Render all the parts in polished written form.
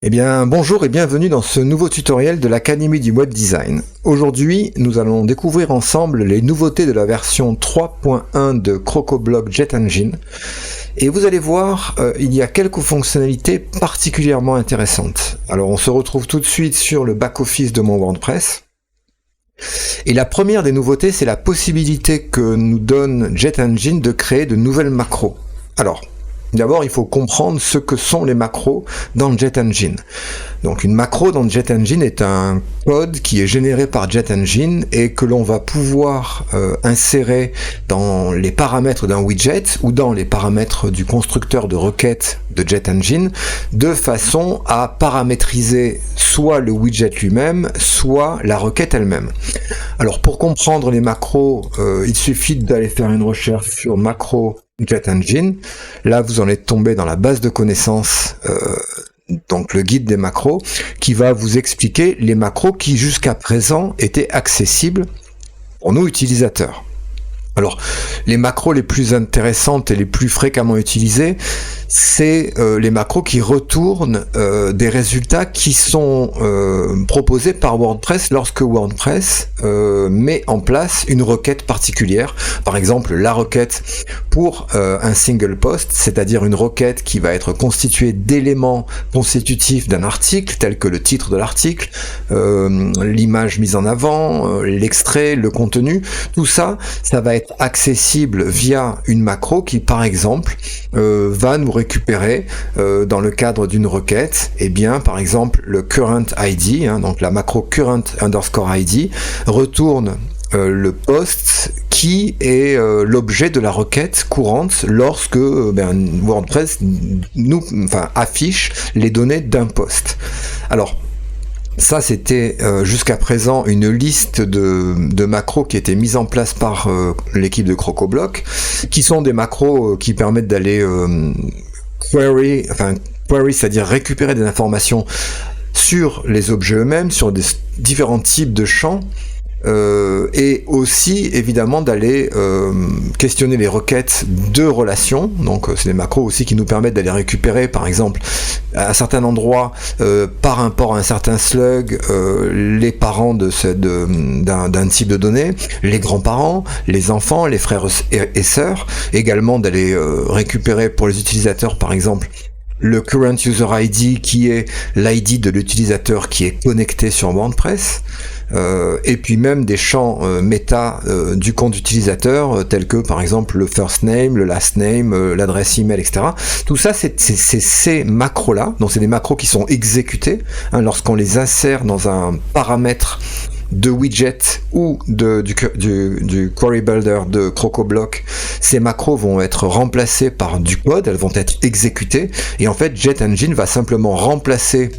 Eh bien, bonjour et bienvenue dans ce nouveau tutoriel de l'Académie du Web Design. Aujourd'hui, nous allons découvrir ensemble les nouveautés de la version 3.1 de CrocoBlock Jet Engine. Et vous allez voir, il y a quelques fonctionnalités particulièrement intéressantes. Alors, on se retrouve tout de suite sur le back-office de mon WordPress. Et la première des nouveautés, c'est la possibilité que nous donne Jet Engine de créer de nouvelles macros. Alors, d'abord, il faut comprendre ce que sont les macros dans Jet Engine. Donc une macro dans Jet Engine est un code qui est généré par Jet Engine et que l'on va pouvoir insérer dans les paramètres d'un widget ou dans les paramètres du constructeur de requêtes de Jet Engine de façon à paramétriser soit le widget lui-même, soit la requête elle-même. Alors pour comprendre les macros, il suffit d'aller faire une recherche sur macro Jet Engine. Là, vous en êtes tombé dans la base de connaissances, donc le guide des macros, qui va vous expliquer les macros qui jusqu'à présent étaient accessibles pour nous utilisateurs. Alors, les macros les plus intéressantes et les plus fréquemment utilisées, c'est les macros qui retournent des résultats qui sont proposés par WordPress lorsque WordPress met en place une requête particulière. Par exemple, la requête pour un single post, c'est-à-dire une requête qui va être constituée d'éléments constitutifs d'un article, tels que le titre de l'article, l'image mise en avant, l'extrait, le contenu. Tout ça, ça va être accessible via une macro qui, par exemple, va nous récupérer dans le cadre d'une requête, et bien par exemple le current ID, donc la macro current_ID retourne le post qui est l'objet de la requête courante lorsque WordPress affiche les données d'un post. Alors ça, c'était jusqu'à présent une liste de macros qui étaient mises en place par l'équipe de CrocoBlock, qui sont des macros qui permettent d'aller query, c'est-à-dire récupérer des informations sur les objets eux-mêmes, sur des différents types de champs, et aussi évidemment d'aller questionner les requêtes de relations. Donc c'est des macros aussi qui nous permettent d'aller récupérer par exemple à certains endroits par rapport à un certain slug les parents d'un type de données, les grands-parents, les enfants, les frères et sœurs, également d'aller récupérer pour les utilisateurs par exemple le current user ID qui est l'ID de l'utilisateur qui est connecté sur WordPress, et puis même des champs méta du compte utilisateur tels que par exemple le first name, le last name, l'adresse email, etc. Tout ça c'est ces macros là, donc c'est des macros qui sont exécutés lorsqu'on les insère dans un paramètre de widget ou du query builder de CrocoBlock. Ces macros vont être remplacés par du code, elles vont être exécutées, et en fait Jet Engine va simplement remplacer,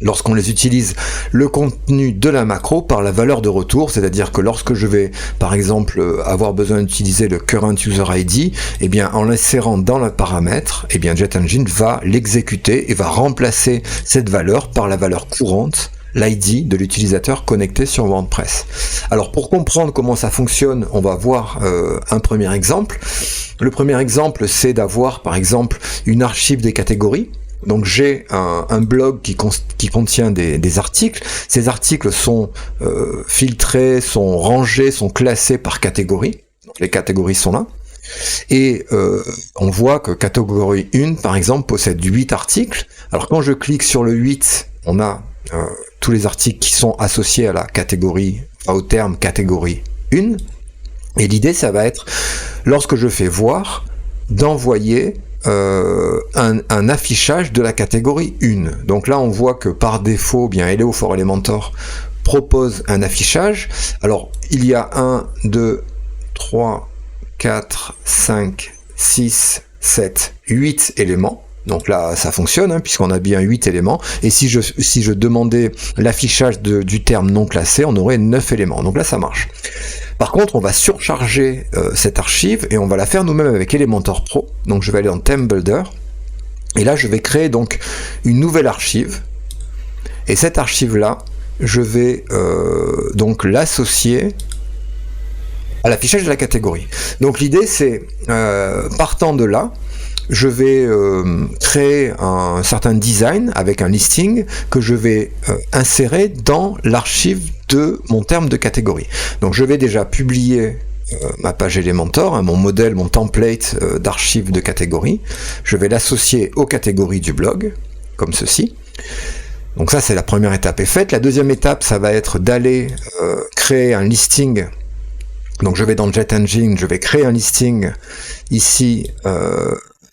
lorsqu'on les utilise, le contenu de la macro par la valeur de retour, c'est-à-dire que lorsque je vais par exemple avoir besoin d'utiliser le current user ID, eh bien en l'insérant dans le paramètre, eh bien Jet Engine va l'exécuter et va remplacer cette valeur par la valeur courante, l'ID de l'utilisateur connecté sur WordPress. Alors pour comprendre comment ça fonctionne, on va voir un premier exemple. Le premier exemple, c'est d'avoir par exemple une archive des catégories. Donc j'ai un blog qui contient des articles. Ces articles sont filtrés, sont rangés, sont classés par catégorie. Donc les catégories sont là. Et on voit que catégorie 1 par exemple possède 8 articles. Alors quand je clique sur le 8, on a tous les articles qui sont associés à la catégorie, au terme catégorie 1. Et l'idée, ça va être, lorsque je fais voir, d'envoyer un affichage de la catégorie 1. Donc là, on voit que par défaut, bien Hello for Elementor propose un affichage. Alors, il y a 1, 2, 3, 4, 5, 6, 7, 8 éléments. Donc là, ça fonctionne, puisqu'on a bien 8 éléments. Et si je demandais l'affichage du terme non classé, on aurait 9 éléments. Donc là, ça marche. Par contre, on va surcharger cette archive et on va la faire nous-mêmes avec Elementor Pro. Donc je vais aller dans Theme Builder. Et là, je vais créer donc une nouvelle archive. Et cette archive-là, je vais donc l'associer à l'affichage de la catégorie. Donc l'idée, c'est, partant de là, je vais créer un certain design avec un listing que je vais insérer dans l'archive de mon terme de catégorie. Donc je vais déjà publier ma page Elementor, mon modèle, mon template d'archive de catégorie. Je vais l'associer aux catégories du blog, comme ceci. Donc ça, c'est la première étape est faite. La deuxième étape, ça va être d'aller créer un listing. Donc je vais dans Jet Engine, je vais créer un listing ici.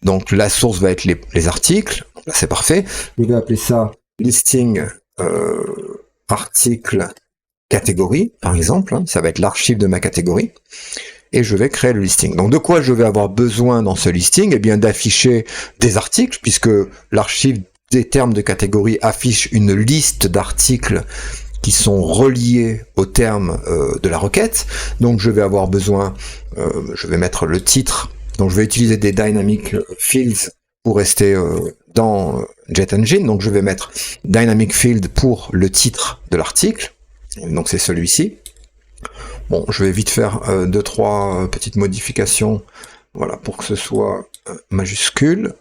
Donc la source va être les articles. Là, c'est parfait. Je vais appeler ça listing article catégorie, par exemple. Ça va être l'archive de ma catégorie. Et je vais créer le listing. Donc de quoi je vais avoir besoin dans ce listing? Eh bien d'afficher des articles, puisque l'archive des termes de catégorie affiche une liste d'articles qui sont reliés aux termes de la requête. Donc je vais avoir besoin, je vais mettre le titre, donc je vais utiliser des dynamic fields pour rester dans Jet Engine. Donc je vais mettre dynamic field pour le titre de l'article, donc c'est celui-ci. Bon, je vais vite faire 2-3 petites modifications, voilà, pour que ce soit majuscule.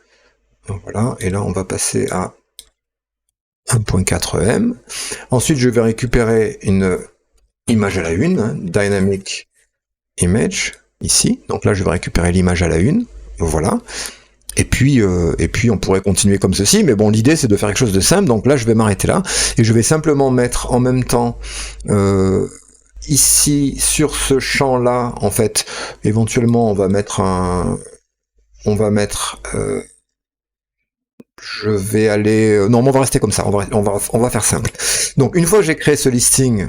Voilà, et là on va passer à 1.4m. Ensuite, je vais récupérer une image à la une, dynamic image, ici. Donc là, je vais récupérer l'image à la une. Voilà. Et puis on pourrait continuer comme ceci, mais bon, l'idée c'est de faire quelque chose de simple. Donc là, je vais m'arrêter là et je vais simplement mettre en même temps ici sur ce champ-là, en fait, éventuellement, on va mettre je vais aller... Non, mais on va rester comme ça, on va faire simple. Donc, une fois que j'ai créé ce listing,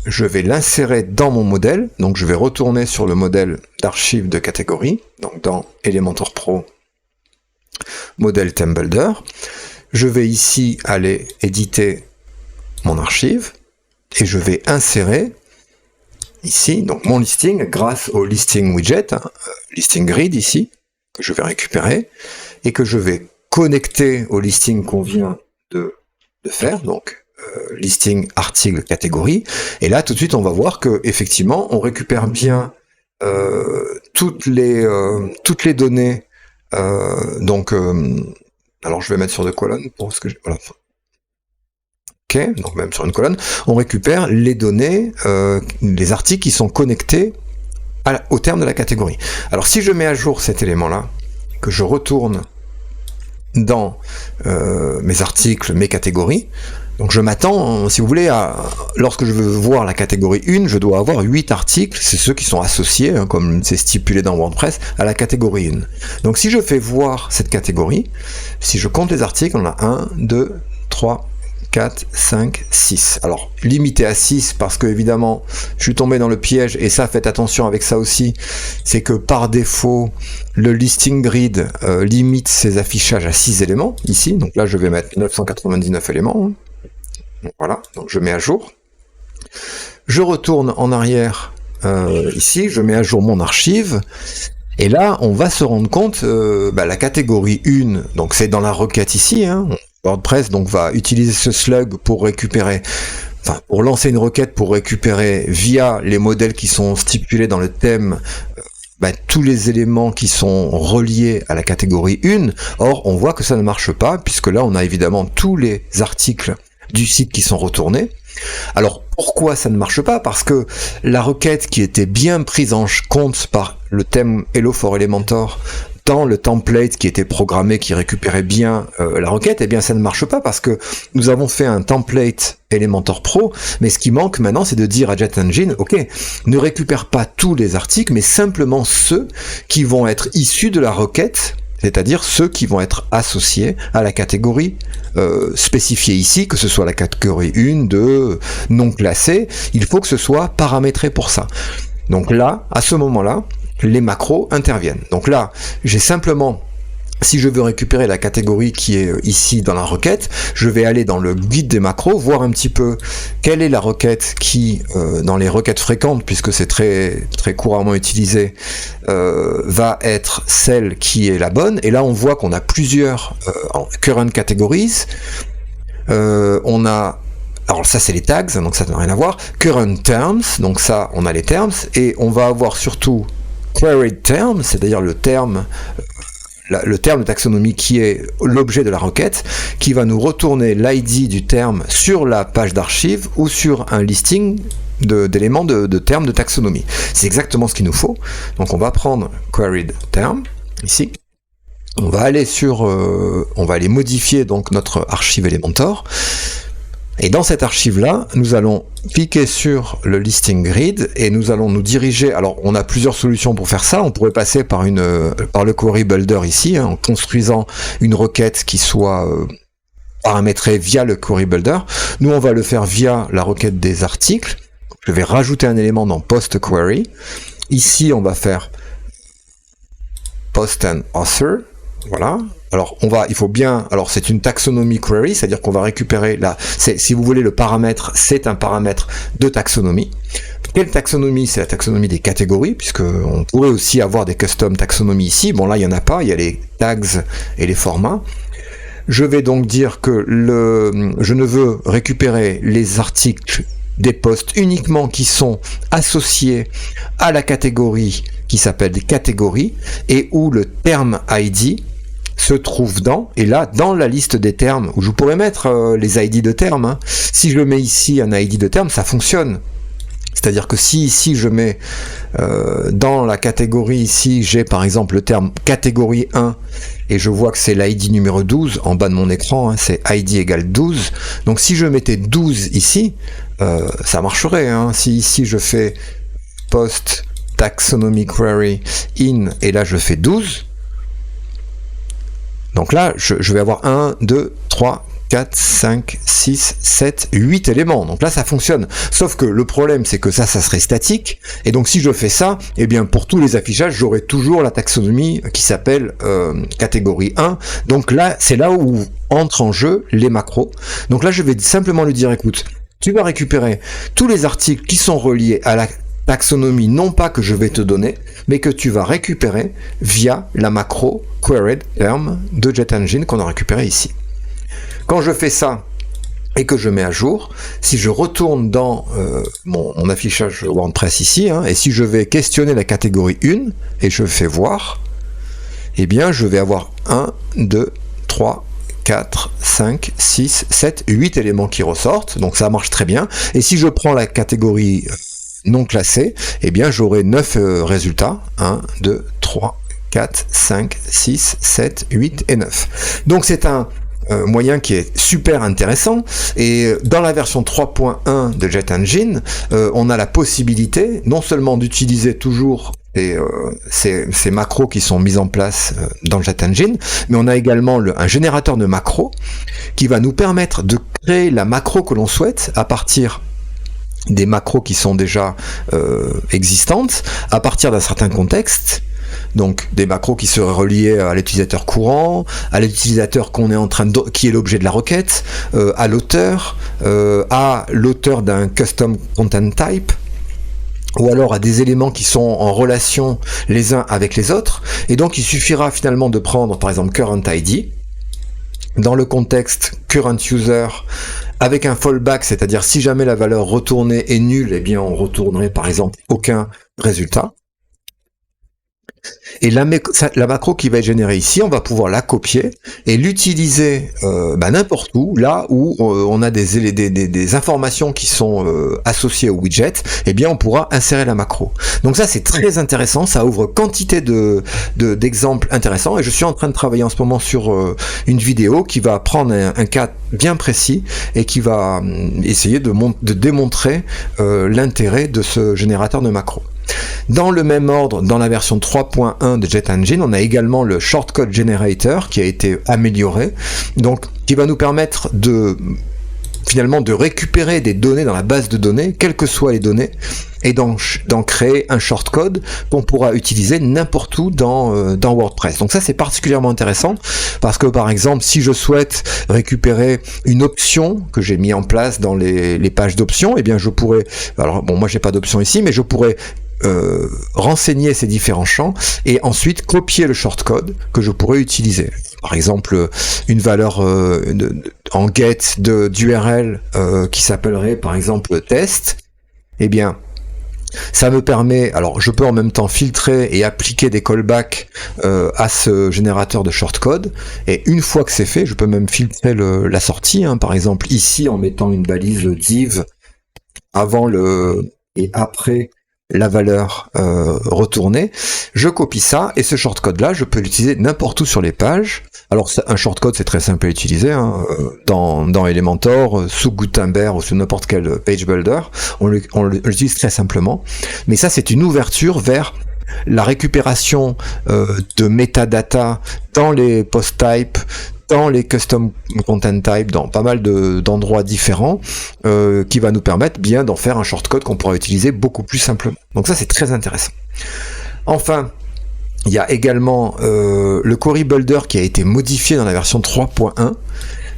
je vais l'insérer dans mon modèle. Donc, je vais retourner sur le modèle d'archive de catégorie, donc dans Elementor Pro, modèle ThemeBuilder. Je vais ici aller éditer mon archive, et je vais insérer ici, donc mon listing, grâce au listing widget, listing grid ici, que je vais récupérer, et que je vais connecté au listing qu'on vient de faire, donc listing article catégorie, et là tout de suite on va voir que effectivement on récupère bien toutes les données, donc alors je vais mettre sur 2 colonnes pour ce que voilà. Ok, donc même sur une colonne, on récupère les données, les articles qui sont connectés au terme de la catégorie. Alors si je mets à jour cet élément là, que je retourne dans mes articles, mes catégories. Donc je m'attends, si vous voulez, lorsque je veux voir la catégorie 1, je dois avoir 8 articles, c'est ceux qui sont associés, comme c'est stipulé dans WordPress, à la catégorie 1. Donc si je fais voir cette catégorie, si je compte les articles, on a 1, 2, 3, 4, 5, 6. Alors, limité à 6 parce que, évidemment, je suis tombé dans le piège, et ça, faites attention avec ça aussi, c'est que par défaut, le listing grid limite ses affichages à 6 éléments, ici. Donc là, je vais mettre 999 éléments. Voilà, donc je mets à jour. Je retourne en arrière ici, je mets à jour mon archive. Et là, on va se rendre compte, la catégorie 1, donc c'est dans la requête ici, WordPress donc va utiliser ce slug pour récupérer, pour lancer une requête pour récupérer via les modèles qui sont stipulés dans le thème tous les éléments qui sont reliés à la catégorie 1. Or, on voit que ça ne marche pas, puisque là, on a évidemment tous les articles du site qui sont retournés. Alors, pourquoi ça ne marche pas? Parce que la requête qui était bien prise en compte par le thème Hello for Elementor dans le template qui était programmé, qui récupérait bien la requête, eh bien ça ne marche pas parce que nous avons fait un template Elementor Pro, mais ce qui manque maintenant, c'est de dire à Jet Engine, ok, ne récupère pas tous les articles, mais simplement ceux qui vont être issus de la requête, c'est-à-dire ceux qui vont être associés à la catégorie spécifiée ici, que ce soit la catégorie 1, 2, non classée, il faut que ce soit paramétré pour ça. Donc là, à ce moment-là, les macros interviennent. Donc là, j'ai simplement, si je veux récupérer la catégorie qui est ici dans la requête, je vais aller dans le guide des macros, voir un petit peu quelle est la requête qui, dans les requêtes fréquentes, puisque c'est très, très couramment utilisé, va être celle qui est la bonne. Et là, on voit qu'on a plusieurs current categories. On a... Alors ça c'est les tags, donc ça n'a rien à voir. Current terms, donc ça on a les terms, et on va avoir surtout queried term, c'est-à-dire le terme, le terme de taxonomie qui est l'objet de la requête, qui va nous retourner l'ID du terme sur la page d'archives ou sur un listing d'éléments de termes de taxonomie. C'est exactement ce qu'il nous faut. Donc on va prendre queried term ici. On va aller modifier donc notre archive Elementor. Et dans cette archive-là, nous allons cliquer sur le listing grid et nous allons nous diriger. Alors, on a plusieurs solutions pour faire ça. On pourrait passer par le query builder ici, en construisant une requête qui soit paramétrée via le query builder. Nous, on va le faire via la requête des articles. Je vais rajouter un élément dans post query. Ici, on va faire post and author. Voilà. Alors c'est une taxonomie query, c'est-à-dire qu'on va récupérer si vous voulez le paramètre, c'est un paramètre de taxonomie. Quelle taxonomie? C'est la taxonomie des catégories, puisque on pourrait aussi avoir des custom taxonomies ici. Bon là il n'y en a pas, il y a les tags et les formats. Je vais donc dire que je ne veux récupérer les articles des posts uniquement qui sont associés à la catégorie qui s'appelle des catégories et où le terme ID se trouve dans la liste des termes, où je pourrais mettre les ID de termes. Hein. Si je mets ici un ID de terme, ça fonctionne. C'est-à-dire que si ici je mets dans la catégorie ici, j'ai par exemple le terme catégorie 1 et je vois que c'est l'ID numéro 12 en bas de mon écran, hein, c'est ID égale 12. Donc si je mettais 12 ici, ça marcherait. Hein. Si ici je fais post taxonomy query in et là je fais 12, donc là, je vais avoir 1, 2, 3, 4, 5, 6, 7, 8 éléments. Donc là, ça fonctionne. Sauf que le problème, c'est que ça serait statique. Et donc, si je fais ça, eh bien, pour tous les affichages, j'aurai toujours la taxonomie qui s'appelle catégorie 1. Donc là, c'est là où entrent en jeu les macros. Donc là, je vais simplement lui dire, écoute, tu vas récupérer tous les articles qui sont reliés à la taxonomie, non pas que je vais te donner, mais que tu vas récupérer via la macro queried term de JetEngine qu'on a récupéré ici. Quand je fais ça et que je mets à jour, si je retourne dans mon affichage WordPress ici, hein, et si je vais questionner la catégorie 1 et je fais voir, eh bien je vais avoir 1, 2, 3, 4, 5, 6, 7, 8 éléments qui ressortent, donc ça marche très bien. Et si je prends la catégorie non classé, eh bien j'aurai 9 résultats, 1, 2, 3, 4, 5, 6, 7, 8 et 9. Donc c'est un moyen qui est super intéressant, et dans la version 3.1 de JetEngine, on a la possibilité non seulement d'utiliser toujours ces macros qui sont mis en place dans JetEngine, mais on a également un générateur de macros qui va nous permettre de créer la macro que l'on souhaite à partir des macros qui sont déjà existantes, à partir d'un certain contexte. Donc des macros qui seraient reliés à l'utilisateur courant, à l'utilisateur qui est l'objet de la requête, à l'auteur d'un custom content type, ou alors à des éléments qui sont en relation les uns avec les autres. Et donc il suffira finalement de prendre par exemple current ID, dans le contexte current user, avec un fallback, c'est-à-dire si jamais la valeur retournée est nulle, eh bien on retournerait par exemple aucun résultat. Et la macro qui va être générée ici, on va pouvoir la copier et l'utiliser n'importe où, là où on a des informations qui sont associées au widget, eh bien on pourra insérer la macro. Donc ça c'est très intéressant, ça ouvre quantité d'exemples intéressants, et je suis en train de travailler en ce moment sur une vidéo qui va prendre un cas bien précis et qui va essayer de démontrer l'intérêt de ce générateur de macro. Dans le même ordre, dans la version 3.1 de JetEngine, on a également le Shortcode Generator qui a été amélioré, donc qui va nous permettre finalement de récupérer des données dans la base de données, quelles que soient les données, et d'en créer un shortcode qu'on pourra utiliser n'importe où dans WordPress. Donc ça c'est particulièrement intéressant, parce que par exemple si je souhaite récupérer une option que j'ai mis en place dans les pages d'options, eh bien je pourrais, alors bon moi j'ai pas d'option ici, mais je pourrais renseigner ces différents champs et ensuite copier le shortcode que je pourrais utiliser. Par exemple, une valeur en get d'URL qui s'appellerait par exemple test, eh bien Ça me permet, alors je peux en même temps filtrer et appliquer des callbacks à ce générateur de shortcode, et une fois que c'est fait, je peux même filtrer la sortie, hein, par exemple ici en mettant une balise div avant et après la valeur retournée, je copie ça, et ce shortcode là, je peux l'utiliser n'importe où sur les pages. Alors un shortcode c'est très simple à utiliser, hein, dans Elementor, sous Gutenberg ou sous n'importe quel page builder, on l'utilise très simplement. Mais ça c'est une ouverture vers la récupération de metadata dans les post types, dans les custom content type, dans pas mal d'endroits différents, qui va nous permettre bien d'en faire un shortcode qu'on pourra utiliser beaucoup plus simplement. Donc ça c'est très intéressant. Enfin, il y a également le Query Builder qui a été modifié dans la version 3.1.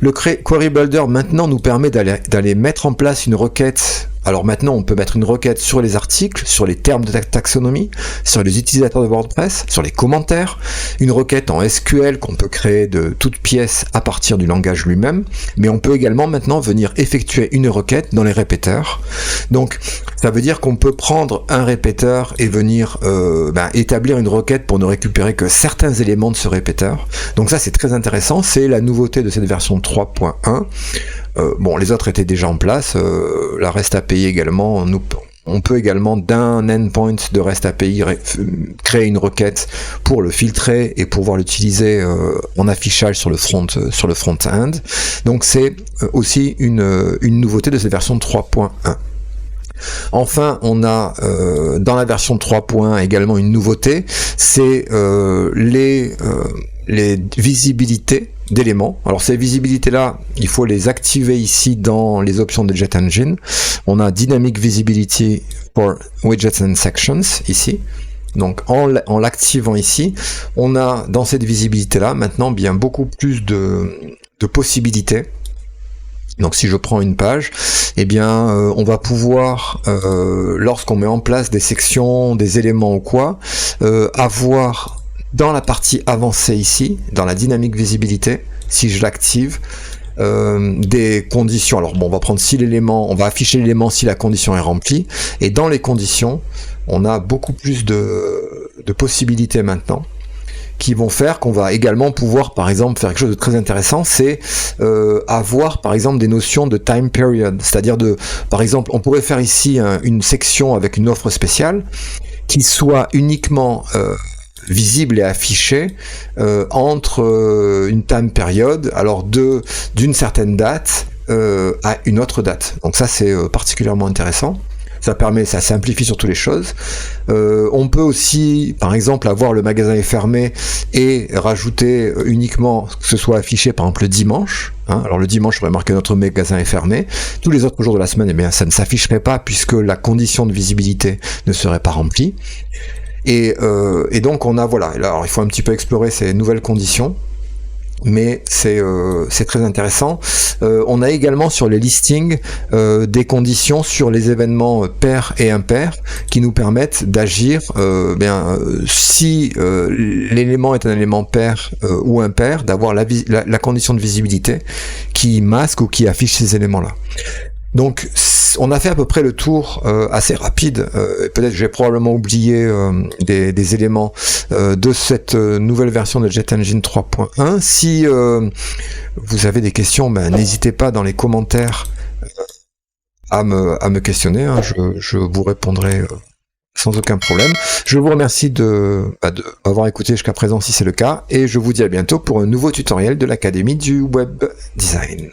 Le Query Builder maintenant nous permet d'aller mettre en place une requête. Alors maintenant on peut mettre une requête sur les articles, sur les termes de taxonomie, sur les utilisateurs de WordPress, sur les commentaires, une requête en SQL qu'on peut créer de toutes pièces à partir du langage lui-même, mais on peut également maintenant venir effectuer une requête dans les répéteurs. Donc ça veut dire qu'on peut prendre un répéteur et venir établir une requête pour ne récupérer que certains éléments de ce répéteur. Donc ça c'est très intéressant, c'est la nouveauté de cette version 3.1. Bon, les autres étaient déjà en place, la REST API également, on peut également d'un endpoint de REST API créer une requête pour le filtrer et pouvoir l'utiliser en affichage sur le front-end. Donc c'est aussi une nouveauté de cette version 3.1. Enfin, on a dans la version 3.1 également une nouveauté, c'est les visibilités d'éléments. Alors ces visibilités-là, il faut les activer ici dans les options de Jet Engine. On a Dynamic Visibility for Widgets and Sections ici. Donc en l'activant ici, on a dans cette visibilité-là maintenant bien beaucoup plus de possibilités. Donc si je prends une page, eh bien on va pouvoir, lorsqu'on met en place des sections, des éléments ou quoi, avoir dans la partie avancée ici, dans la dynamique visibilité, si je l'active, des conditions. Alors bon, on va prendre si l'élément, on va afficher l'élément si la condition est remplie, et dans les conditions, on a beaucoup plus de possibilités maintenant, qui vont faire qu'on va également pouvoir, par exemple, faire quelque chose de très intéressant, c'est avoir, par exemple, des notions de time period, c'est-à-dire par exemple, on pourrait faire ici une section avec une offre spéciale qui soit uniquement visible et affichée entre une time period, alors d'une certaine date à une autre date. Donc ça c'est particulièrement intéressant. Ça simplifie surtout les choses. On peut aussi, par exemple, avoir le magasin est fermé et rajouter uniquement que ce soit affiché, par exemple, le dimanche. Alors le dimanche, on va marquer notre magasin est fermé. Tous les autres jours de la semaine, eh bien, ça ne s'afficherait pas puisque la condition de visibilité ne serait pas remplie. Et donc on a, voilà, alors il faut un petit peu explorer ces nouvelles conditions, mais c'est très intéressant. On a également sur les listings des conditions sur les événements pairs et impairs qui nous permettent d'agir si l'élément est un élément pair ou impair, d'avoir la condition de visibilité qui masque ou qui affiche ces éléments-là. Donc on a fait à peu près le tour assez rapide, peut-être j'ai probablement oublié des éléments de cette nouvelle version de Jet Engine 3.1. Si vous avez des questions, n'hésitez pas dans les commentaires à me questionner, hein, je vous répondrai sans aucun problème. Je vous remercie de m'avoir écouté jusqu'à présent si c'est le cas, et je vous dis à bientôt pour un nouveau tutoriel de l'Académie du Web Design.